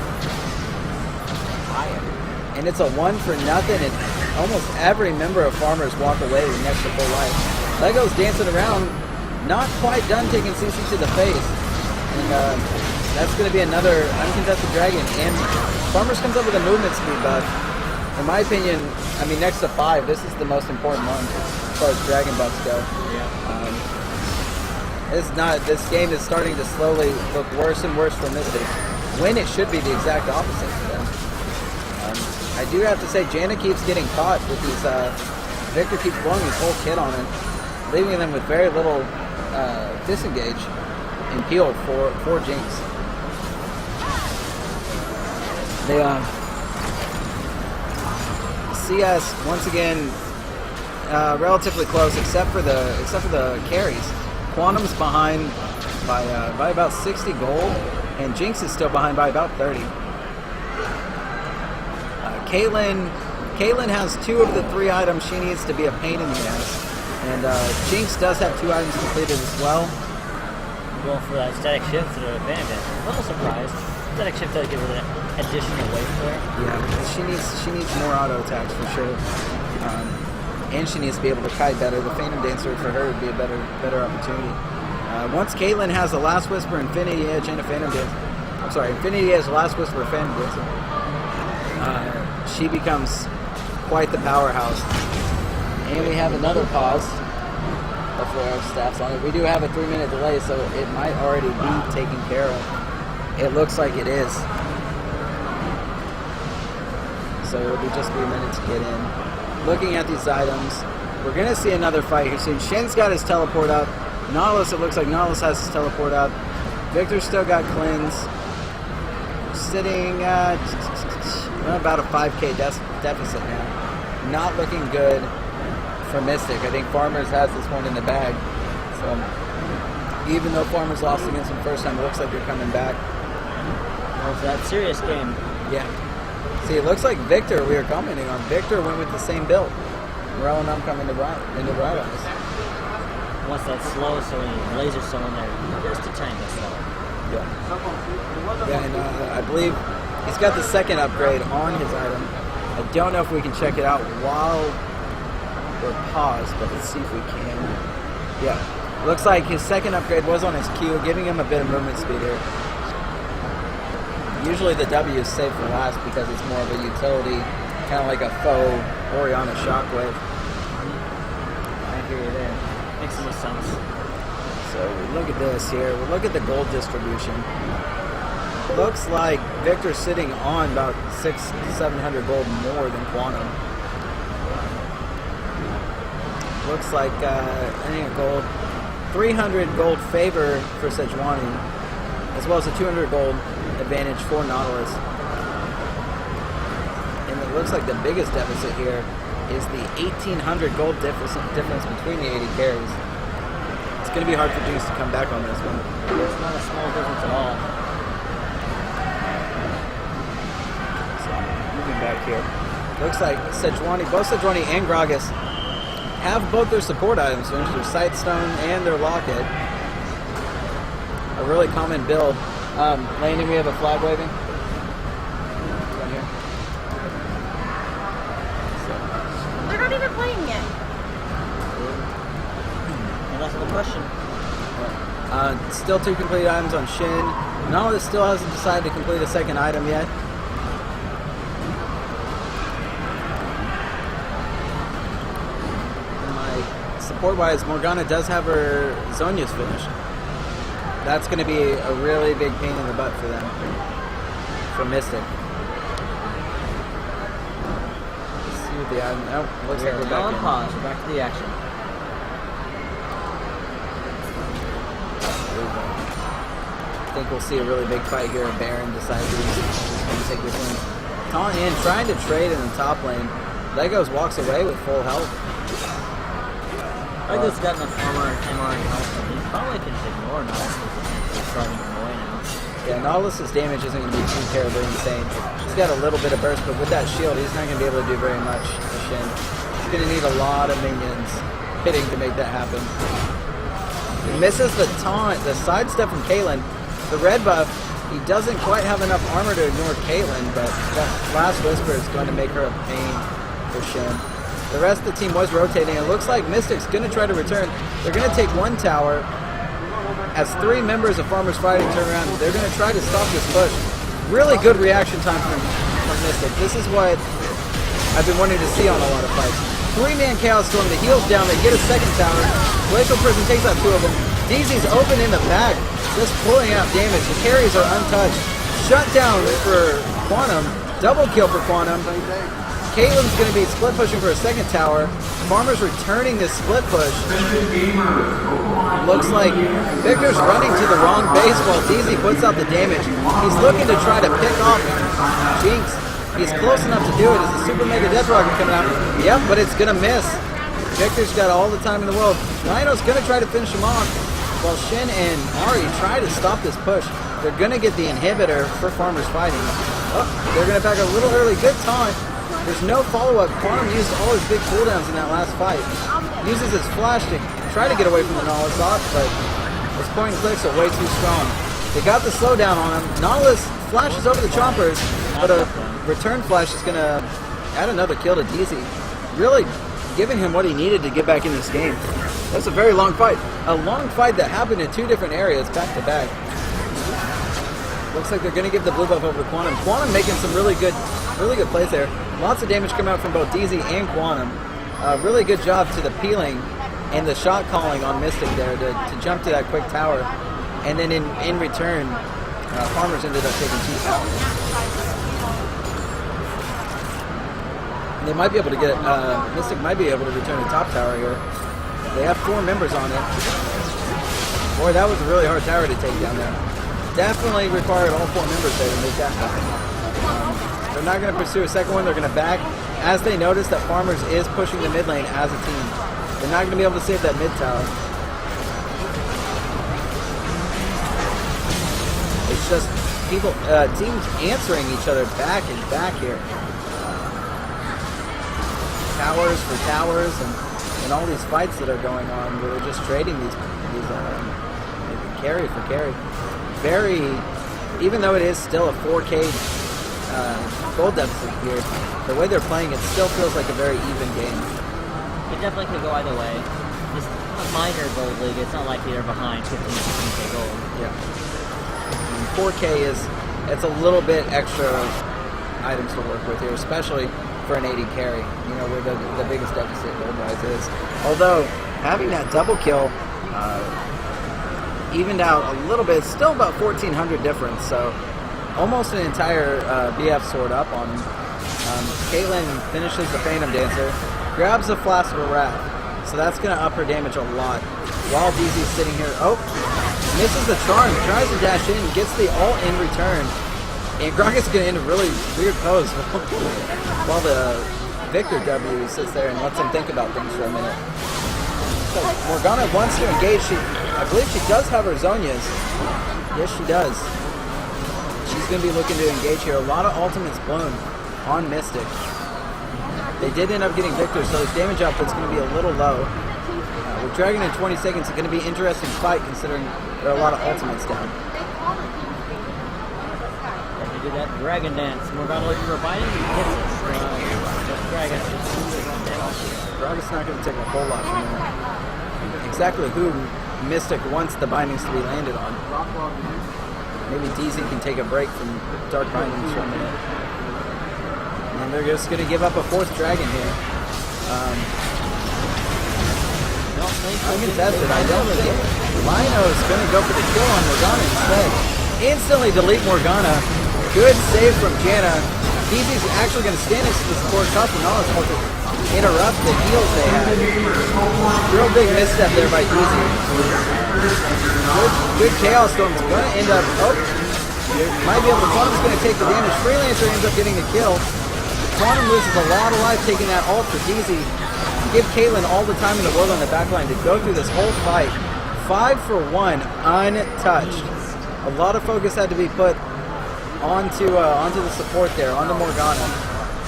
And it's a 1 for nothing, and almost every member of Farmers walk away with next to full life. Lego's dancing around, not quite done taking CC to the face. And that's going to be another uncontested dragon. And Farmers comes up with a movement speed buff. In my opinion, I mean, next to 5, this is the most important one as far as dragon buffs go. Yeah. This game is starting to slowly look worse and worse for Mystik, when it should be the exact opposite for them. I do have to say, Jana keeps getting caught with these, Victor keeps blowing his whole kit on him, leaving them with very little disengage and peel for Jinx. They, CS, once again, relatively close, except for the carries. Quantum's behind by about 60 gold, and Jinx is still behind by about 30. Caitlyn has 2 of the 3 items she needs to be a pain in the ass. And Jinx does have 2 items completed as well. Going for that static shift to the advantage. A little surprised. Static shift does give her an additional weight there. Yeah, she needs more auto attacks for sure. And she needs to be able to kite better. The Phantom Dancer for her would be a better opportunity. Once Caitlyn has the Last Whisper, Infinity Edge, and a Phantom Dancer. I'm sorry, Infinity Edge, Last Whisper, Phantom Dancer. She becomes quite the powerhouse. And we have another pause before our staff's on it. We do have a 3-minute delay, so it might already be taken care of. It looks like it is. So it'll be just 3 minutes to get in. Looking at these items, we're going to see another fight here soon. Shen's got his teleport up. Nautilus, it looks like Nautilus has his teleport up. Victor's still got cleanse. Sitting at about a 5k deficit now. Not looking good for Mystik. I think Farmers has this one in the bag. So even though Farmers lost against him first time, it looks like they're coming back. Well, it's that serious game. Yeah. See, it looks like Victor, we were commenting on, Victor went with the same build. Morel and I'm coming into right eyes. Once that slow, so he laser so in there, just a tiny bit slower. Yeah, and I believe he's got the second upgrade on his item. I don't know if we can check it out while we're paused, but let's see if we can. Yeah, looks like his second upgrade was on his Q, giving him a bit of movement speed here. Usually the W is saved for last because it's more of a utility, kind of like a faux Oriana Shockwave. I hear you there. Makes some sense. So we look at this here. We look at the gold distribution. Looks like Victor's sitting on about 600-700 gold more than Quantum. Looks like I think gold, 300 gold favor for Sejuani, as well as a 200 gold advantage for Nautilus. And it looks like the biggest deficit here is the 1,800 gold difference between the 80 carries. It's going to be hard for Jinx to come back on this one. It's not a small difference at all. So, moving back here. Looks like Sejuani, both Sejuani and Gragas have both their support items finished, their Sightstone and their Locket. A really common build. Landon, we have a flag waving. Down here. They're not even playing yet. And that's the question. Still 2 complete items on Shin. Nautilus still hasn't decided to complete a second item yet. Support-wise, Morgana does have her Zhonya's finished. That's going to be a really big pain in the butt for them, for Mystik. Let's see what the item. Oh, looks like we're back in. Pause. We're back to the action. I think we'll see a really big fight here. Baron decides he's going to take this one. Taunt in, trying to trade in the top lane. Legos walks away with full health. Lego's got enough armor and health, and he probably can ignore Nautilus because he's starting to annoy now. Yeah, Nautilus's damage isn't going to be too terribly insane. He's got a little bit of burst, but with that shield, he's not going to be able to do very much to Shin. He's going to need a lot of minions hitting to make that happen. He misses the taunt, the sidestep from Caitlyn. The red buff, he doesn't quite have enough armor to ignore Caitlyn, but that Last Whisper is going to make her a pain for Shin. The rest of the team was rotating. It looks like Mystik's going to try to return. They're going to take one tower. As 3 members of Farmers Fighting turn around, they're going to try to stop this push. Really good reaction time from Mystik. This is what I've been wanting to see on a lot of fights. 3-man Chaos Storm, the heal's down, they get a second tower. Glacial Prison takes out 2 of them. DZ's open in the back, just pulling out damage. The carries are untouched. Shutdown for Quantum. Double kill for Quantum. Caitlyn's going to be split pushing for a second tower. Farmer's returning this split push. Looks like Victor's running to the wrong base while DZ puts out the damage. He's looking to try to pick off Jinx. He's close enough to do it. Is the Super Mega Death Rocket coming out? Yep, but it's going to miss. Victor's got all the time in the world. Rhino's going to try to finish him off. while Shin and Ari try to stop this push. They're going to get the inhibitor for Farmer's fighting. Oh, they're going to back a little early. Good taunt. There's no follow-up. Quantum used all his big cooldowns in that last fight. Uses his flash to try to get away from the Nautilus off, but his point and clicks are way too strong. They got the slowdown on him. Nautilus flashes over the chompers, but a return flash is going to add another kill to DZ. Really giving him what he needed to get back in this game. That's a very long fight. A long fight that happened in 2 different areas back to back. Looks like they're going to give the blue buff over to Quantum. Quantum making some really good plays there. Lots of damage coming out from both DZ and Quantum. Really good job to the peeling and the shot calling on Mystik there to jump to that quick tower. And then in return, Farmers ended up taking 2 towers. And they might be able to get, Mystik might be able to return the top tower here. They have 4 members on it. Boy, that was a really hard tower to take down there. Definitely required all 4 members there to make that happen. They're not going to pursue a second one. They're going to back as they notice that Farmers is pushing the mid lane as a team. They're not going to be able to save that mid tower. It's just people, teams answering each other back and back here. Towers for towers and all these fights that are going on where they're just trading these carry for carry. Very, even though it is still a 4K gold deficit here, the way they're playing it still feels like a very even game. It definitely could go either way. It's a minor gold league. It's not like they're behind 15-16K gold. Yeah. 4K it's a little bit extra items to work with here, especially for an 80 carry, you know, where the biggest deficit gold-wise is. Although, having that double kill evened out a little bit, still about 1,400 difference, so almost an entire BF sword up on Caitlyn finishes the Phantom Dancer, grabs the Flask of Wrath, so that's going to up her damage a lot, while DZ's sitting here. Oh, misses the charm, tries to dash in, gets the ult in return, and Grocket's going to end a really weird pose while the Victor W sits there and lets him think about things for a minute. So Morgana wants to engage. I believe she does have her Zonias. Yes, she does. She's going to be looking to engage here. A lot of ultimates blown on Mystik. They did end up getting Victor, so his damage output's going to be a little low. With Dragon in 20 seconds, it's going to be an interesting fight considering there are a lot of ultimates down. Do that dragon dance. Morgana looking for binding. He hits it. Dragon. Gragas not going to take a whole lot from him. Exactly who Mystik wants the bindings to be landed on. Maybe DZ can take a break from dark bindings for a minute. And they're just going to give up a 4th dragon here. Uncontested. I don't think Lino is going to go for the kill on Morgana instead. Instantly delete Morgana. Good save from Janna. DZ's actually going to stand next to the support custom knowledge to interrupt the heals they had. Real big misstep there by DZ. Good Chaos Storm's going to end up. Oh, might be able to. Quantum's going to take the damage. Freelancer ends up getting the kill. Quantum loses a lot of life taking that ult for DZ. Give Caitlyn all the time in the world on the backline to go through this whole fight. 5 for 1, untouched. A lot of focus had to be put onto the support there, onto Morgana.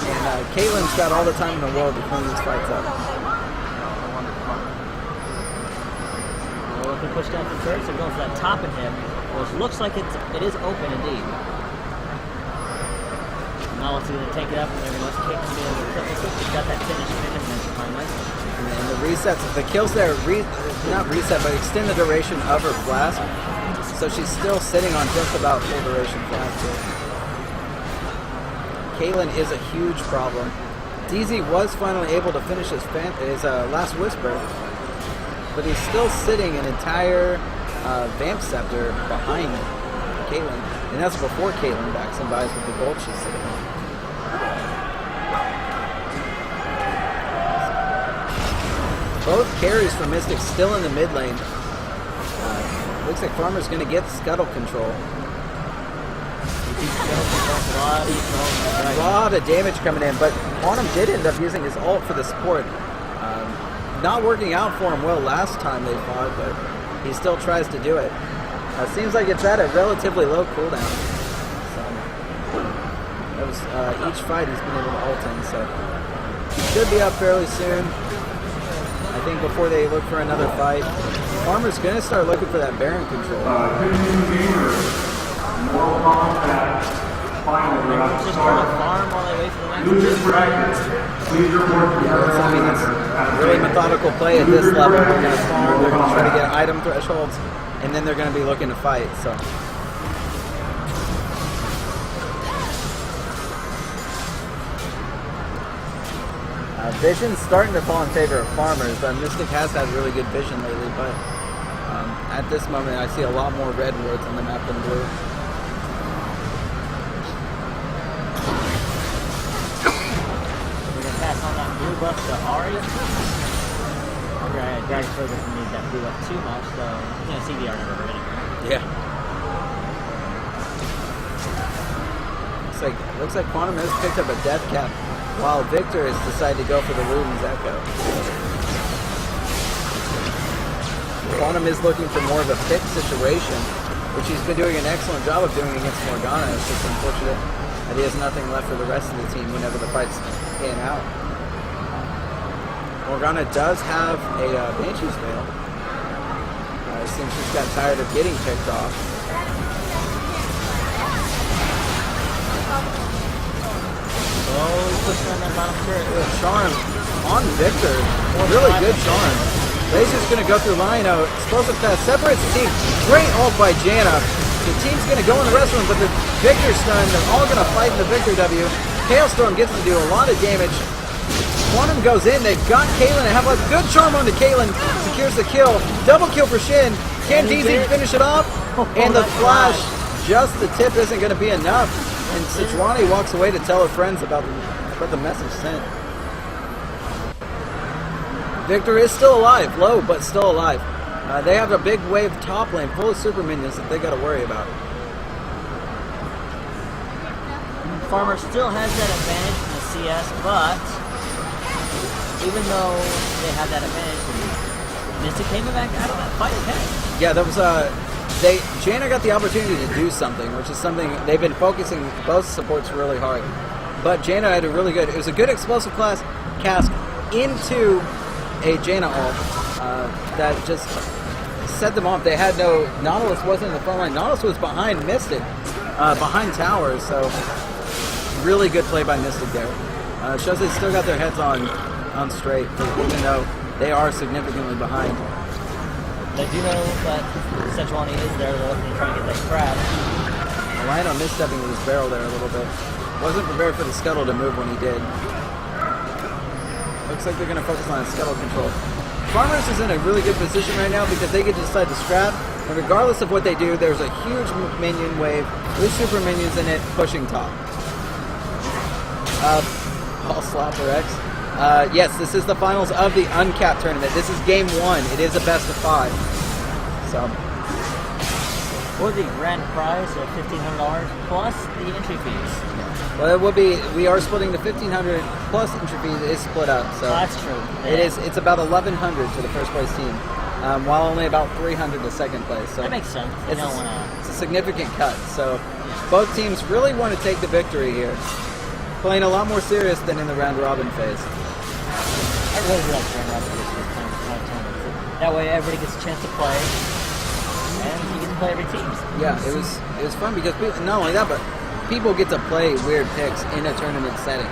And Caitlyn's got all the time in the world to clean these fights up. Well, if we push down from third, so we're going for that top in him, which looks like it is open indeed. Now let's going to take it up, and they're going to kick him in with triple kick. He's got that finish finally. And the resets, the kills there, not reset, but extend the duration of her flask. So she's still sitting on just about full duration flask here. Caitlyn is a huge problem. DZ was finally able to finish his last Whisper, but he's still sitting an entire Vamp Scepter behind Caitlyn. And that's before Caitlyn backs and buys with the gold she's sitting on. Both carries for Mystik still in the mid lane. Looks like Farmer's going to get scuttle control. A lot of damage coming in, but Quantum did end up using his ult for the support. Not working out for him well last time they fought, but he still tries to do it. Seems like it's at a relatively low cooldown. So that was each fight he's been able to ult in. So he should be up fairly soon. I think before they look for another fight. Farmer's gonna start looking for that Baron control. Just trying to farm while they wait for the next I mean, it's really methodical play at this level. They're going to farm, they're going to try to get item thresholds, and then they're going to be looking to fight. So, vision's starting to fall in favor of farmers. Mystik has had really good vision lately, but at this moment, I see a lot more red wards on the map than blue. Pass on that blue buff to Ari. Okay, Dragon Sword doesn't need that blue buff too much, so he's gonna see the R never hurt anyway. Yeah. Looks like Quantum has picked up a death cap, while Victor has decided to go for the Luden's Echo. Quantum is looking for more of a fixed situation, which he's been doing an excellent job of doing against Morgana. It's just unfortunate that he has nothing left for the rest of the team whenever the fight's pan out. Morgana does have a Banshee's Veil. It seems she's got tired of getting picked off. Oh, he's pushing on that bottom turret. Charm on Victor. Really good charm. Laser's going to go through Lino. Explosive pass separates the team. Great ult by Janna. The team's going to go in the rest of them, but the Victor stun, they're all going to fight in the Victor W. Hailstorm gets to do a lot of damage. Quantum goes in. They've got Caitlyn. They have a good charm onto Caitlyn. Secures the kill. Double kill for Shin. Can DZ finish it off? And the flash, just the tip isn't going to be enough. And Sejuani walks away to tell her friends about the message sent. Victor is still alive. Low, but still alive. They have a big wave top lane full of super minions that they got to worry about. Farmer still has that advantage from the CS, but even though they have that advantage, Mystik came back out of that fight okay. Yeah, that was Janna got the opportunity to do something, which is something they've been focusing both supports really hard. But Janna had it was a good explosive class cast into a Janna ult that just set them off. They had Nautilus wasn't in the front line. Nautilus was behind Mystik, behind towers, so really good play by Mystik there. Shows they still got their heads on straight, even though they are significantly behind. They do know that Sejuani is there. They're looking to try and get that grab. Lino misstepping with his barrel there a little bit. Wasn't prepared for the scuttle to move when he did. Looks like they're going to focus on scuttle control. Farmers is in a really good position right now because they get to decide to scrap, and regardless of what they do, there's a huge minion wave with super minions in it pushing top. Ball Slapper X. Yes, this is the finals of the Uncapped tournament. This is game 1. It is a best of 5. So, for the grand prize of $1,500 plus the entry fees. Well, it will be. We are splitting the $1,500 plus entry fees is split up. So that's true. It is. It's about $1,100 to the first place team, while only about $300 to second place. So that makes sense. It's a significant cut. So both teams really want to take the victory here, playing a lot more serious than in the round robin phase. I really like round robin tournaments. That way, everybody gets a chance to play, and you get to play every team. Yeah, it was fun because not only that, but people get to play weird picks in a tournament setting.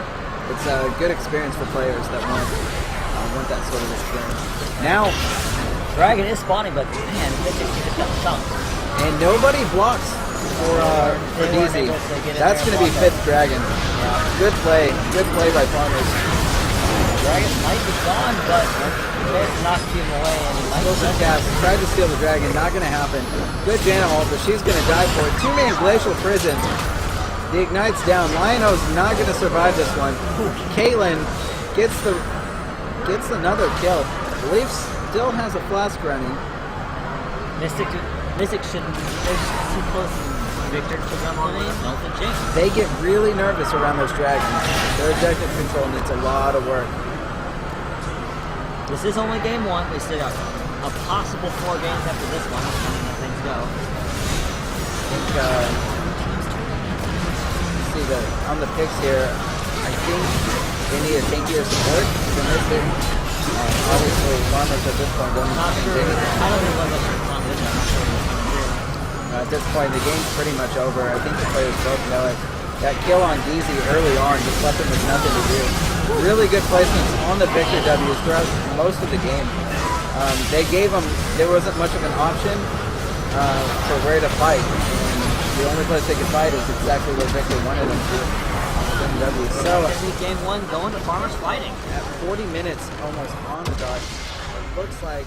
It's a good experience for players that want that sort of experience. Now, Dragon is spawning, but man, Mystik just got chunked. And nobody blocks for DZ. That's going to be 5th Dragon. Good play by Farmers. Dragon might be gone, but there's knocked him away. And cast tried to steal the Dragon, not going to happen. Good Janna ult, but she's going to die for it. 2-man Glacial Prison. The Ignite's down. Lionel's not going to survive this one. Caitlyn gets another kill. Leaf still has a flask running. Mystik shouldn't. They're just too close. Victor to run on these. Nothing changes. They get really nervous around those dragons. Their objective control needs a lot of work. This is only game 1. They still got a possible 4 games after this one, depending on how things go. I think, see on the picks here, I think they need a tankier support to miss it. Obviously, farmers at this point don't Not think sure. anything. I don't think Lego should come this. I'm not sure what's going to do. At this point, the game's pretty much over. I think the players both know it. That kill on DZ early on just left them with nothing to do. Really good placements on the Victor W's throughout most of the game. They gave them, there wasn't much of an option for where to fight. And the only place they could fight is exactly where Victor wanted them to. W. So, game 1 going to Farmers Fighting. at 40 minutes almost on the dot, it looks like